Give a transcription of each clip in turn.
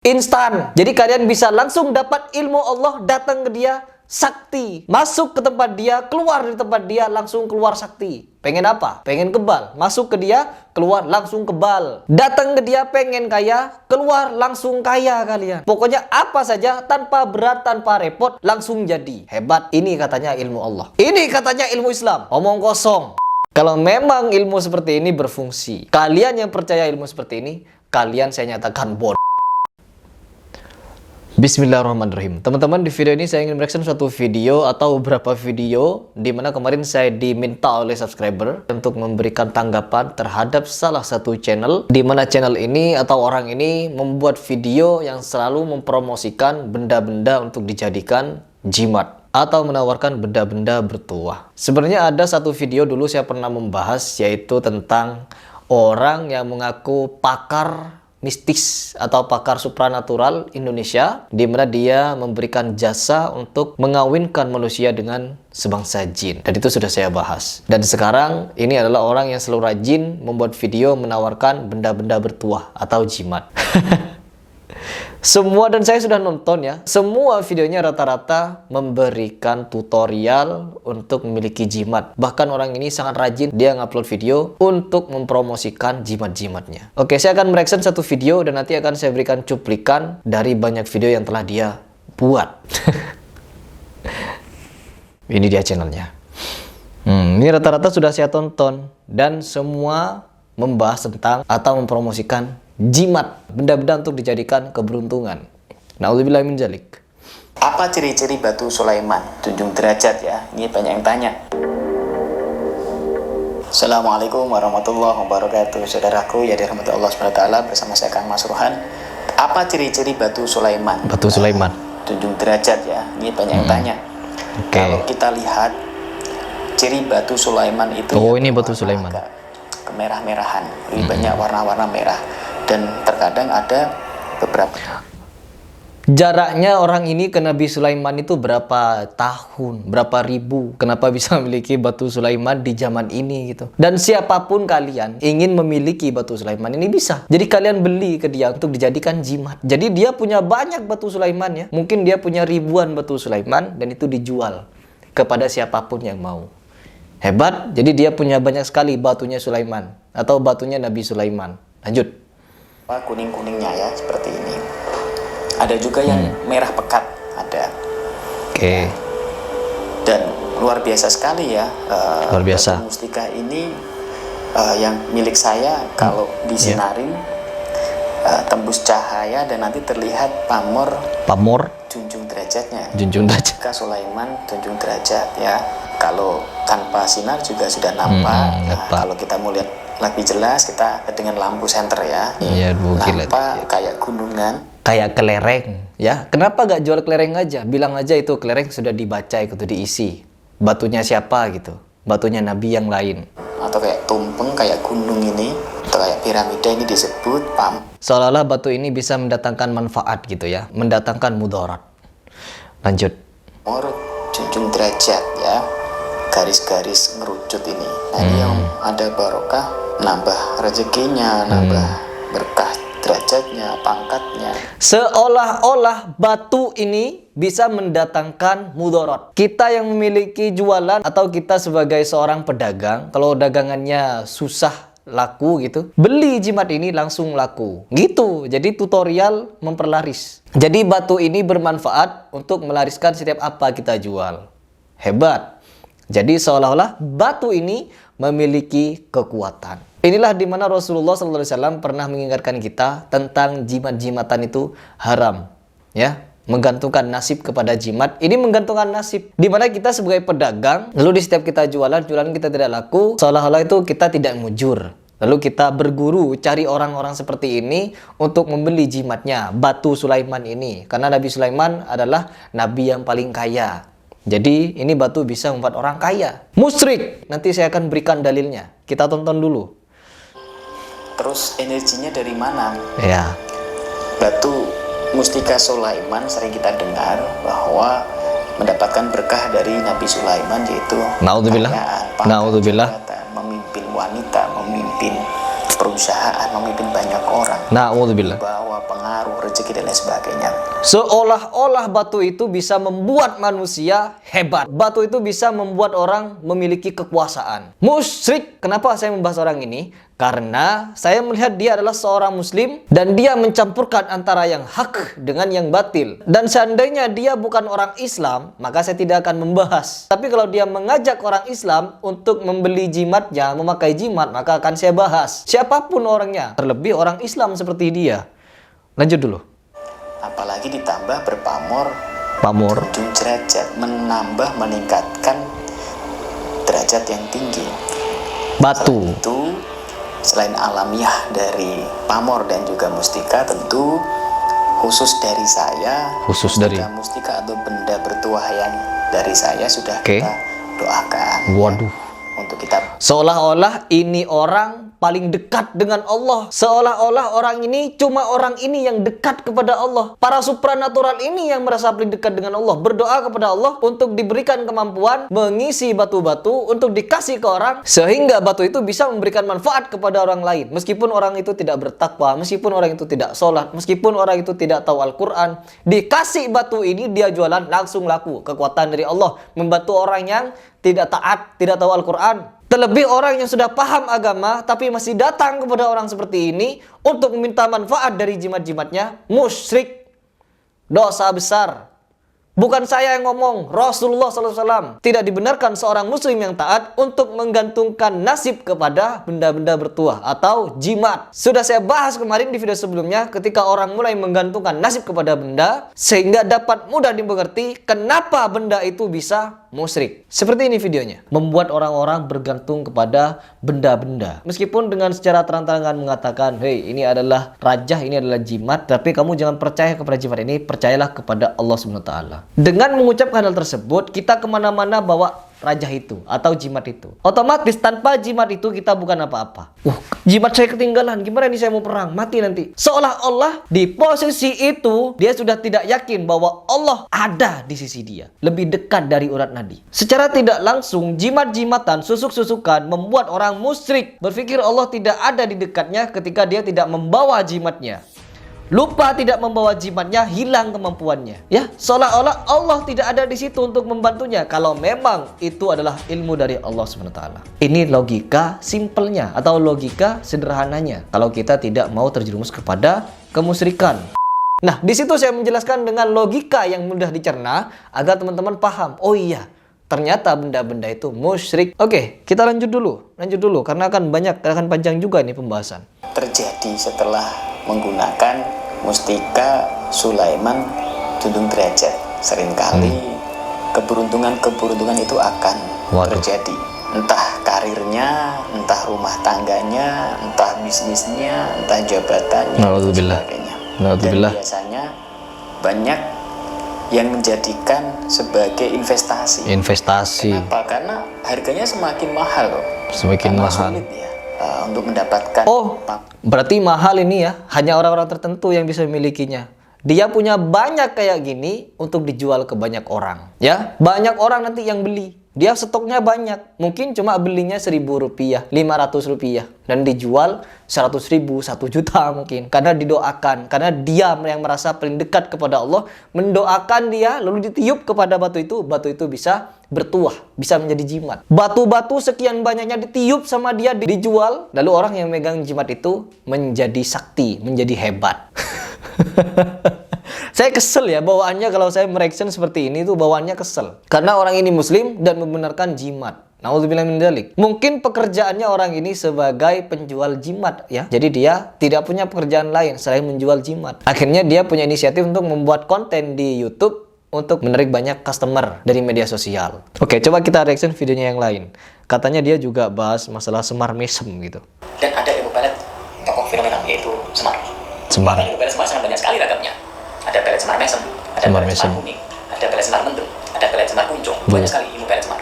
instan. Jadi kalian bisa langsung dapat ilmu Allah, datang ke dia, sakti. Masuk ke tempat dia, keluar dari tempat dia, langsung keluar sakti. Pengen apa? Pengen kebal. Masuk ke dia, keluar langsung kebal. Datang ke dia pengen kaya, keluar langsung kaya kalian. Pokoknya apa saja tanpa berat, tanpa repot, langsung jadi. Hebat. Ini katanya ilmu Allah. Ini katanya ilmu Islam. Omong kosong. Kalau memang ilmu seperti ini berfungsi, kalian yang percaya ilmu seperti ini, kalian saya nyatakan bodoh. Bismillahirrahmanirrahim. Teman-teman, di video ini saya ingin mereaction suatu video atau beberapa video di mana kemarin saya diminta oleh subscriber untuk memberikan tanggapan terhadap salah satu channel, di mana channel ini atau orang ini membuat video yang selalu mempromosikan benda-benda untuk dijadikan jimat atau menawarkan benda-benda bertuah. Sebenarnya ada satu video dulu saya pernah membahas, yaitu tentang orang yang mengaku pakar mistis atau pakar supranatural Indonesia, di mana dia memberikan jasa untuk mengawinkan manusia dengan sebangsa jin. Dan itu sudah saya bahas. Dan sekarang ini adalah orang yang selalu rajin membuat video menawarkan benda-benda bertuah atau jimat. Semua, dan saya sudah nonton ya, semua videonya rata-rata memberikan tutorial untuk memiliki jimat. Bahkan orang ini sangat rajin, dia ngupload video untuk mempromosikan jimat-jimatnya. Oke, saya akan mereaction satu video dan nanti akan saya berikan cuplikan dari banyak video yang telah dia buat. Ini dia channelnya. Ini rata-rata sudah saya tonton dan semua membahas tentang atau mempromosikan jimat, benda-benda untuk dijadikan keberuntungan. Na'udzubillah min dzalik. Apa ciri-ciri batu Sulaiman? Junjung derajat ya. Ini banyak yang tanya. Assalamualaikum warahmatullahi wabarakatuh. Saudaraku ya dirahmati Allah SWT, bersama saya Kang Mas Ruhan. Apa ciri-ciri batu Sulaiman? Batu Sulaiman. Junjung derajat ya. Ini banyak yang tanya. Kalau kita lihat ciri batu Sulaiman itu, ini batu Sulaiman. Kemerah-merahan, lebih banyak warna-warna merah. Dan terkadang ada beberapa. Jaraknya orang ini ke Nabi Sulaiman itu berapa tahun, berapa ribu. Kenapa bisa memiliki batu Sulaiman di zaman ini gitu. Dan siapapun kalian ingin memiliki batu Sulaiman ini bisa. Jadi kalian beli ke dia untuk dijadikan jimat. Jadi dia punya banyak batu Sulaiman ya. Mungkin dia punya ribuan batu Sulaiman dan itu dijual kepada siapapun yang mau. Hebat. Jadi dia punya banyak sekali batunya Sulaiman atau batunya Nabi Sulaiman. Lanjut. Kuning-kuningnya ya, seperti ini. Ada juga yang merah pekat, ada. Oke. Dan luar biasa sekali ya. Luar biasa. Batu mustika ini yang milik saya, kalau disinarin tembus cahaya dan nanti terlihat pamor junjung derajatnya. Junjung derajat. Kak Sulaiman junjung derajat ya. Kalau tanpa sinar juga sudah nampak. Kalau kita mau lihat lebih jelas, kita dengan lampu senter ya. Iya, nampak kayak gunungan, kayak kelereng ya. Kenapa gak jual kelereng aja? Bilang aja itu kelereng sudah dibaca, itu diisi batunya siapa gitu, batunya Nabi yang lain. Atau kayak tumpeng, kayak gunung ini, atau kayak piramida ini disebut seolah-olah batu ini bisa mendatangkan manfaat gitu ya, mendatangkan mudarat. Lanjut. Junjung derajat ya, garis-garis ngerucut ini. Nah ini yang ada barokah, nambah rezekinya, nambah berkah derajatnya, pangkatnya. Seolah-olah batu ini bisa mendatangkan mudarat. Kita yang memiliki jualan atau kita sebagai seorang pedagang, kalau dagangannya susah laku gitu, beli jimat ini langsung laku gitu. Jadi tutorial memperlaris. Jadi batu ini bermanfaat untuk melariskan setiap apa kita jual. Hebat. Jadi seolah-olah batu ini memiliki kekuatan. Inilah dimana Rasulullah SAW pernah mengingatkan kita tentang jimat-jimatan itu haram, ya, menggantungkan nasib kepada jimat. Ini menggantungkan nasib, dimana kita sebagai pedagang, lalu di setiap kita jualan kita tidak laku, seolah-olah itu kita tidak mujur. Lalu kita berguru cari orang-orang seperti ini untuk membeli jimatnya, batu Sulaiman ini, karena Nabi Sulaiman adalah nabi yang paling kaya. Jadi ini batu bisa membuat orang kaya. Musyrik. Nanti saya akan berikan dalilnya. Kita tonton dulu. Terus energinya dari mana? Ya. Batu mustika Sulaiman sering kita dengar bahwa mendapatkan berkah dari Nabi Sulaiman, yaitu Naudzubillah. Naudzubillah. Memimpin wanita, memimpin perusahaan, memimpin banyak orang. Naudzubillah. Bawa pengaruh pengaruh, rezeki dan lain sebagainya. Seolah-olah batu itu bisa membuat manusia hebat. Batu itu bisa membuat orang memiliki kekuasaan. Musyrik. Kenapa saya membahas orang ini? Karena saya melihat dia adalah seorang muslim dan dia mencampurkan antara yang hak dengan yang batil. Dan seandainya dia bukan orang Islam, maka saya tidak akan membahas. Tapi kalau dia mengajak orang Islam untuk membeli jimatnya, memakai jimat, maka akan saya bahas. Siapapun orangnya, terlebih orang Islam seperti dia. Lanjut dulu. Apalagi ditambah berpamor, Pamor. junjung derajat, meningkatkan derajat yang tinggi. Batu. Itu selain alamiah dari pamor dan juga mustika, tentu khusus dari saya, mustika atau benda bertuah yang dari saya sudah kita doakan. Waduh. Untuk kita Seolah-olah ini orang paling dekat dengan Allah. Seolah-olah orang ini cuma orang ini yang dekat kepada Allah. Para supranatural ini yang merasa paling dekat dengan Allah. Berdoa kepada Allah untuk diberikan kemampuan mengisi batu-batu untuk dikasih ke orang. Sehingga batu itu bisa memberikan manfaat kepada orang lain. Meskipun orang itu tidak bertakwa, meskipun orang itu tidak sholat, meskipun orang itu tidak tahu Al-Quran. Dikasih batu ini dia jualan langsung laku. Kekuatan dari Allah membantu orang yang tidak taat, tidak tahu Al-Quran. Terlebih orang yang sudah paham agama tapi masih datang kepada orang seperti ini untuk meminta manfaat dari jimat-jimatnya, musyrik. Dosa besar. Bukan saya yang ngomong, Rasulullah SAW. Tidak dibenarkan seorang muslim yang taat untuk menggantungkan nasib kepada benda-benda bertuah atau jimat. Sudah saya bahas kemarin di video sebelumnya ketika orang mulai menggantungkan nasib kepada benda sehingga dapat mudah dimengerti kenapa benda itu bisa musyrik. Seperti ini videonya. Membuat orang-orang bergantung kepada benda-benda. Meskipun dengan secara terang-terangan mengatakan, hei ini adalah rajah, ini adalah jimat. Tapi kamu jangan percaya kepada jimat ini. Percayalah kepada Allah SWT. Dengan mengucapkan hal tersebut, kita kemana-mana bawa rajah itu atau jimat itu. Otomatis tanpa jimat itu kita bukan apa-apa. Jimat saya ketinggalan, gimana ini saya mau perang, mati nanti. Seolah-olah di posisi itu dia sudah tidak yakin bahwa Allah ada di sisi dia, lebih dekat dari urat nadi. Secara tidak langsung jimat-jimatan, susuk-susukan membuat orang musyrik, berpikir Allah tidak ada di dekatnya ketika dia tidak membawa jimatnya. Lupa tidak membawa jimatnya, hilang kemampuannya. Ya, seolah-olah Allah tidak ada di situ untuk membantunya. Kalau memang itu adalah ilmu dari Allah SWT. Ini logika simpelnya atau logika sederhananya. Kalau kita tidak mau terjerumus kepada kemusyrikan. Nah, di situ saya menjelaskan dengan logika yang mudah dicerna agar teman-teman paham. Oh iya, ternyata benda-benda itu musyrik. Oke, kita lanjut dulu karena akan panjang juga nih pembahasan. Terjadi setelah menggunakan mustika Sulaiman junjung derajat. Seringkali keberuntungan itu akan terjadi. Entah karirnya, entah rumah tangganya, entah bisnisnya, entah jabatannya, dan sebagainya. Dan biasanya banyak yang menjadikan sebagai investasi. Kenapa? Karena harganya semakin mahal loh. Semakin mahal. Sulit ya untuk mendapatkan. Berarti mahal ini ya, hanya orang-orang tertentu yang bisa memilikinya. Dia punya banyak kayak gini untuk dijual ke banyak orang. Ya, banyak orang nanti yang beli. Dia stoknya banyak. Mungkin cuma belinya Rp1.000, Rp500 dan dijual Rp100.000, 1 juta mungkin. Karena didoakan, karena dia yang merasa paling dekat kepada Allah, mendoakan dia lalu ditiup kepada batu itu bisa bertuah, bisa menjadi jimat. Batu-batu sekian banyaknya ditiup sama dia, dijual, lalu orang yang megang jimat itu menjadi sakti, menjadi hebat. Saya kesel ya bawaannya kalau saya mereaction seperti ini tuh bawaannya kesel. Karena orang ini muslim dan membenarkan jimat. Nauzubillah min dzalik. Mungkin pekerjaannya orang ini sebagai penjual jimat ya. Jadi dia tidak punya pekerjaan lain selain menjual jimat. Akhirnya dia punya inisiatif untuk membuat konten di YouTube untuk menarik banyak customer dari media sosial. Oke, coba kita reaction videonya yang lain. Katanya dia juga bahas masalah Semar Mesem gitu. Dan ada ilmu pelet tokoh fenomenal yaitu Semar. Ilmu pelet Semar sangat banyak sekali ragamnya. Ada pelet Semar Mesem, ada pelet Semar kuning, ada pelet Semar mendung, ada pelet Semar kuncung. Banyak sekali ilmu pelet Semar.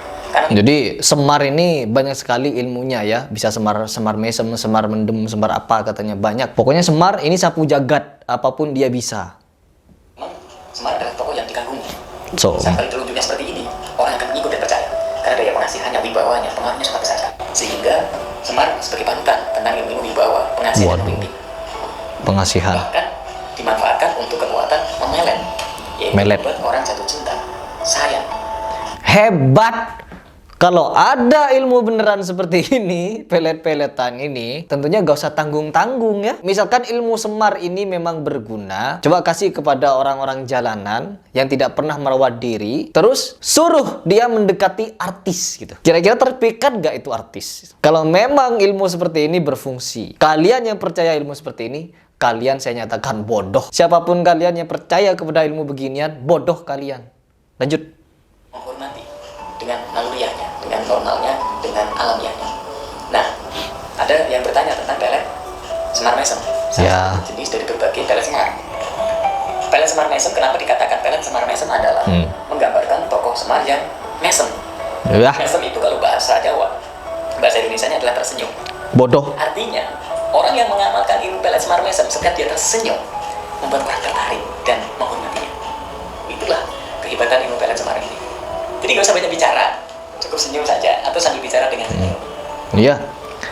Jadi Semar ini banyak sekali ilmunya ya. Bisa Semar Mesem, Semar mendem, Semar apa katanya banyak. Pokoknya Semar ini sapu jagat, apapun dia bisa. Semar adalah tokoh yang dikagumi. Sampai telunjuknya seperti ini, orang akan mengikut dan percaya. Karena daya pengasihannya, wibawanya, pengaruhnya sangat besar. Sehingga Semar sebagai panutan tentang ilmu wibawa, pengasihan dan pemimpin. Pengasihan. Bahkan dimanfaatkan untuk kekuatan memelet, yaitu Melet. membuat orang jatuh cinta, sayang. Hebat. Kalau ada ilmu beneran seperti ini, pelet-peletan ini, tentunya gak usah tanggung-tanggung ya. Misalkan ilmu semar ini memang berguna, coba kasih kepada orang-orang jalanan yang tidak pernah merawat diri, terus suruh dia mendekati artis gitu. Kira-kira terpikat gak itu artis? Kalau memang ilmu seperti ini berfungsi, kalian yang percaya ilmu seperti ini, kalian saya nyatakan bodoh. Siapapun kalian yang percaya kepada ilmu beginian, bodoh kalian. Lanjut. Menghormati dengan naluriahnya, dengan normalnya, dengan alamiahnya. Nah, ada yang bertanya tentang pelet semar mesem, salah satu jenis dari berbagai pelet semar. Pelet semar mesem, kenapa dikatakan pelet semar mesem adalah menggambarkan tokoh semar yang mesem. Mesem itu kalau bahasa Jawa, bahasa Indonesianya adalah tersenyum. Bodoh. Artinya, orang yang mengamalkan ilmu pelet semar mesem, setiap dia tersenyum, membuat orang tertarik dan menghormatinya. Itulah kehebatan ilmu pelet semar ini. Jadi gak usah banyak bicara, cukup senyum saja atau sambil bicara dengan senyum. Iya.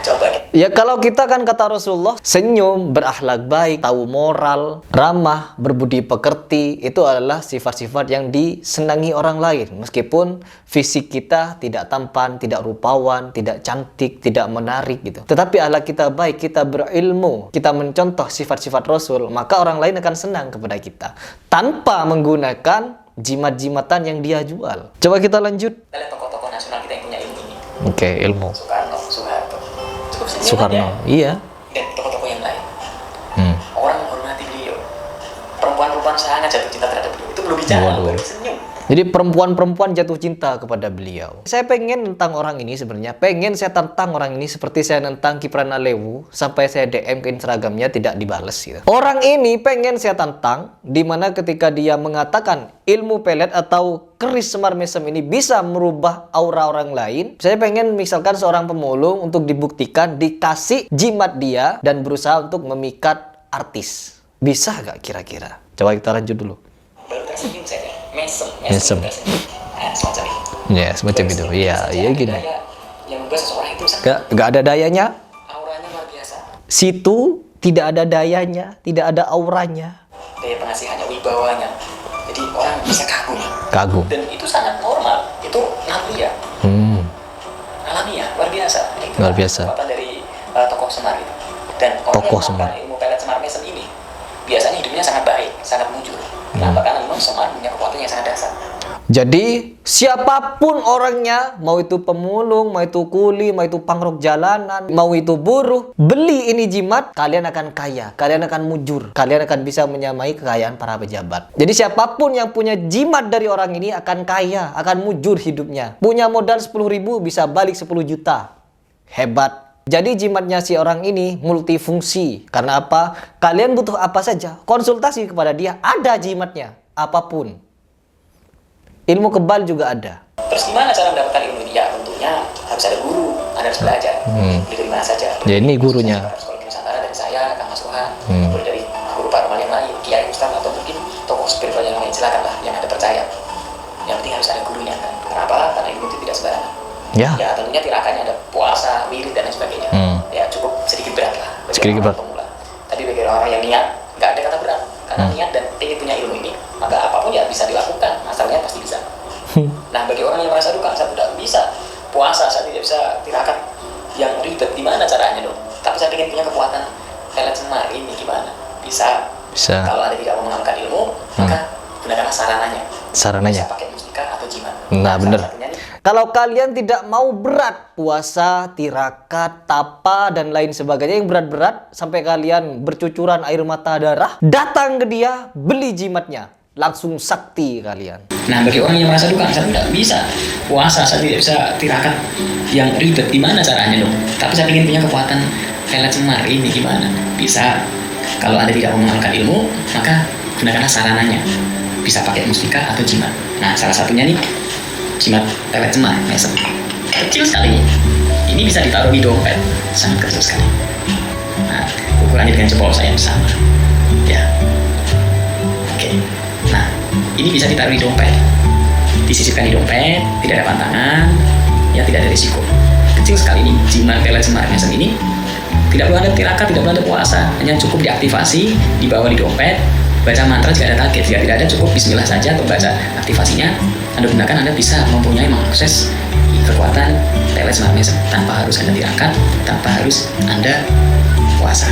Coba. Ya kalau kita kan kata Rasulullah, senyum, berakhlak baik, tahu moral, ramah, berbudi pekerti, itu adalah sifat-sifat yang disenangi orang lain. Meskipun fisik kita tidak tampan, tidak rupawan, tidak cantik, tidak menarik gitu. Tetapi akhlak kita baik, kita berilmu, kita mencontoh sifat-sifat Rasul, maka orang lain akan senang kepada kita. Tanpa menggunakan jimat-jimatan yang dia jual. Coba kita lanjut. Kita lihat tokoh-tokoh nasional kita yang punya ilmu ini. Oke, ilmu. Soekarno, Soeharto. Cukup senyum Soekarno, aja. iya. Dan tokoh-tokoh yang lain. Orang menghormati beliau. Perempuan-perempuan sangat jatuh cinta terhadap beliau. Itu belum bicara, baru senyum. Jadi perempuan-perempuan jatuh cinta kepada beliau. Saya pengen tentang orang ini sebenarnya. Pengen saya tantang orang ini seperti saya nentang Kiprana Lewu. Sampai saya DM ke Instagramnya tidak dibales gitu. Orang ini pengen saya tantang. Dimana ketika dia mengatakan ilmu pelet atau keris semar mesem ini bisa merubah aura orang lain. Saya pengen misalkan seorang pemulung untuk dibuktikan dikasih jimat dia. Dan berusaha untuk memikat artis. Bisa gak kira-kira? Coba kita lanjut dulu. Baru tersenyum saja. Mesem. Nah, semacam itu. Ya, semacam itu. Iya, iya gini. Yang membuat seseorang itu sangat Gak ada dayanya. auranya luar biasa. Situ tidak ada dayanya, tidak ada auranya. Daya pengasihannya, wibawanya. Jadi orang bisa kagum. Kagum. Dan itu sangat normal. Itu alamiah. Alamiah, luar biasa. Itu Luar biasa. kekuatan dari tokoh semar itu. Dan orang Tokoh yang semar. melakukan ilmu pelet semar mesem ini biasanya hidupnya sangat baik, sangat mujur. Kenapa? Karena memang semar punya kekuatan yang sangat dasar. Jadi siapapun orangnya, mau itu pemulung, mau itu kuli, mau itu pangrok jalanan, mau itu buruh, beli ini jimat, kalian akan kaya, kalian akan mujur, kalian akan bisa menyamai kekayaan para pejabat. Jadi siapapun yang punya jimat dari orang ini akan kaya, akan mujur hidupnya. Punya modal 10.000 bisa balik 10 juta. Hebat. Jadi jimatnya si orang ini multifungsi. Karena apa? Kalian butuh apa saja, konsultasi kepada dia, ada jimatnya, apapun. Ilmu kebal juga ada. Terus gimana cara mendapatkan ilmu ini? Ya tentunya harus ada guru, Anda harus belajar. Dari mana saja. Ya ini gurunya. Sekolah Nusantara dari saya, Kang Mas Rohan. Boleh dari guru paranormal yang lain, kiai, ustaz, atau mungkin tokoh spiritual yang lain. Silakanlah yang Anda percaya. Yang penting harus ada gurunya kan. Kenapa? Karena ilmu itu tidak sembarangan. Ya. Ya tentunya tirakannya ada puasa, wirid dan lain sebagainya. Ya cukup sedikit berat lah bagi Sedikit orang berat. pemula. Tapi bagi orang yang niat, nggak ada kata berat. Karena niat dan ingin punya ilmu ini, maka apapun ya bisa dilakukan. Asalnya pasti bisa. Nah bagi orang yang merasa duka, saya tidak bisa puasa, saya tidak bisa tirakat yang ribet, gimana caranya dong? Tapi saya ingin punya kekuatan pelet semar ini gimana? Bisa. Kalau Anda tidak mau mengamalkan ilmu, maka gunakanlah sarananya. Sarananya. Bisa pakai mustika atau jimat. Nah, bener. salah satunya nih, Kalau kalian tidak mau berat, puasa, tirakat, tapa, dan lain sebagainya yang berat-berat, sampai kalian bercucuran air mata darah, datang ke dia, beli jimatnya. Langsung sakti kalian. Nah bagi orang yang merasa duka, saya tidak bisa puasa, saya tidak bisa tirakat yang ribet, gimana caranya dong? Tapi saya ingin punya kekuatan pelet semar ini gimana? Bisa. Kalau Anda tidak mau mengamalkan ilmu, maka gunakanlah sarananya. Bisa pakai mustika atau jimat. Nah salah satunya nih jimat pelet semar mesem. Kecil sekali. Ini bisa ditaruh di dompet, sangat kecil sekali. Nah ukurannya dengan jempol saya yang sama. Ya. Oke. Nah ini bisa ditaruh di dompet, disisipkan di dompet, tidak ada pantangan, ya tidak ada risiko. Kecil sekali nih jimat pelet semar mesem ini Tidak perlu ada tirakat, tidak perlu ada puasa, hanya cukup diaktifasi, dibawa di dompet, baca mantra jika ada target. Jika tidak ada, cukup bismillah saja untuk baca aktivasinya. Anda gunakan, Anda bisa mempunyai mengakses kekuatan telepon tanpa harus Anda tirakat, tanpa harus Anda puasa.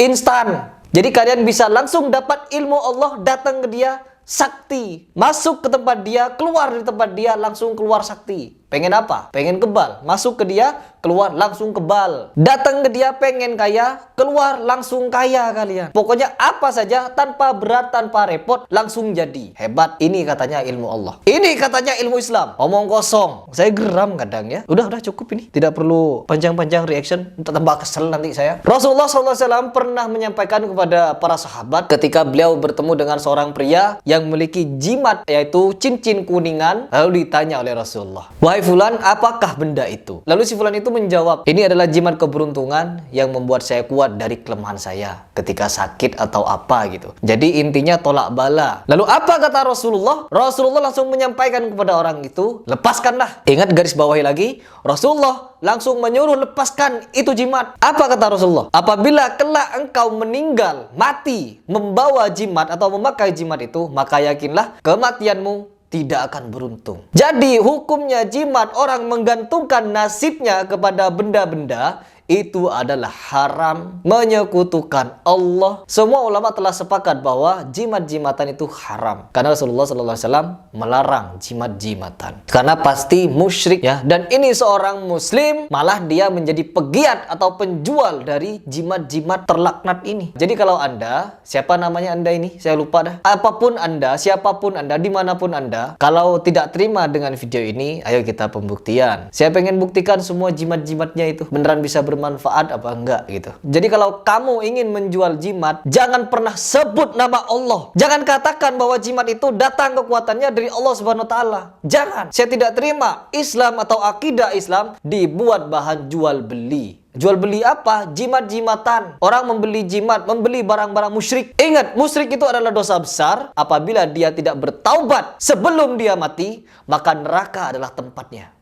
Instan. Jadi kalian bisa langsung dapat ilmu Allah, datang ke dia, sakti. Masuk ke tempat dia, keluar dari tempat dia, langsung keluar sakti. Pengen apa? Pengen kebal. Masuk ke dia, keluar langsung kebal. Datang ke dia pengen kaya, keluar langsung kaya kalian. Pokoknya apa saja tanpa berat, tanpa repot, langsung jadi. Hebat. Ini katanya ilmu Allah. Ini katanya ilmu Islam. Omong kosong. Saya geram kadang ya. Udah cukup ini. Tidak perlu panjang-panjang reaction. Tambah kesel nanti saya. Rasulullah SAW pernah menyampaikan kepada para sahabat ketika beliau bertemu dengan seorang pria yang memiliki jimat, yaitu cincin kuningan. Lalu ditanya oleh Rasulullah, "Wahai Fulan, apakah benda itu?" Lalu si Fulan itu menjawab, "Ini adalah jimat keberuntungan yang membuat saya kuat dari kelemahan saya ketika sakit atau apa gitu. Jadi intinya tolak bala." Lalu apa kata Rasulullah? Rasulullah langsung menyampaikan kepada orang itu, "Lepaskanlah." Ingat garis bawahi lagi, Rasulullah langsung menyuruh lepaskan itu jimat. Apa kata Rasulullah? Apabila kelak engkau meninggal, mati, membawa jimat atau memakai jimat itu, maka yakinlah kematianmu tidak akan beruntung. Jadi hukumnya jimat, orang menggantungkan nasibnya kepada benda-benda, itu adalah haram, menyekutukan Allah. Semua ulama telah sepakat bahwa jimat-jimatan itu haram. Karena Rasulullah SAW melarang jimat-jimatan. Karena pasti musyrik ya. Dan ini seorang muslim, malah dia menjadi pegiat atau penjual dari jimat-jimat terlaknat ini. Jadi kalau Anda, siapa namanya Anda ini? Saya lupa dah. Apapun Anda, siapapun Anda, dimanapun Anda, kalau tidak terima dengan video ini, ayo kita pembuktian. Saya pengen buktikan semua jimat-jimatnya itu beneran bisa bermanfaat apa enggak gitu. Jadi kalau kamu ingin menjual jimat, jangan pernah sebut nama Allah. Jangan katakan bahwa jimat itu datang kekuatannya dari Allah Subhanahu wa taala. Jangan. Saya tidak terima Islam atau akidah Islam dibuat bahan jual beli. Jual beli apa? Jimat-jimatan. Orang membeli jimat, membeli barang-barang musyrik. Ingat, musyrik itu adalah dosa besar. Apabila dia tidak bertaubat sebelum dia mati, maka neraka adalah tempatnya.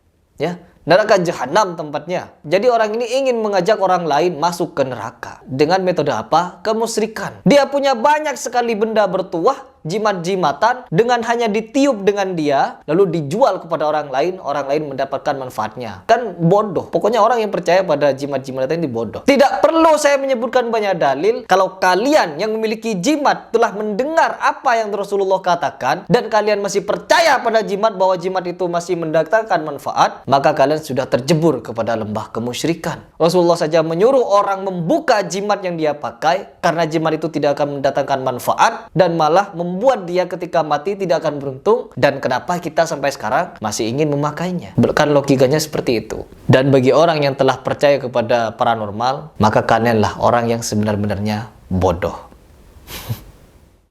Ya, neraka jahanam tempatnya. Jadi orang ini ingin mengajak orang lain masuk ke neraka. Dengan metode apa? Kemusyrikan. Dia punya banyak sekali benda bertuah, jimat-jimatan, dengan hanya ditiup dengan dia, lalu dijual kepada orang lain mendapatkan manfaatnya. Kan bodoh. Pokoknya orang yang percaya pada jimat-jimatan ini bodoh. Tidak perlu saya menyebutkan banyak dalil. Kalau kalian yang memiliki jimat telah mendengar apa yang Rasulullah katakan, dan kalian masih percaya pada jimat, bahwa jimat itu masih mendatangkan manfaat, maka kalian sudah terjebur kepada lembah kemusyrikan. Rasulullah saja menyuruh orang membuka jimat yang dia pakai, karena jimat itu tidak akan mendatangkan manfaat, dan malah membuat dia ketika mati tidak akan beruntung. Dan kenapa kita sampai sekarang masih ingin memakainya? Kan logikanya seperti itu. Dan bagi orang yang telah percaya kepada paranormal, maka kalianlah orang yang sebenar-benarnya bodoh.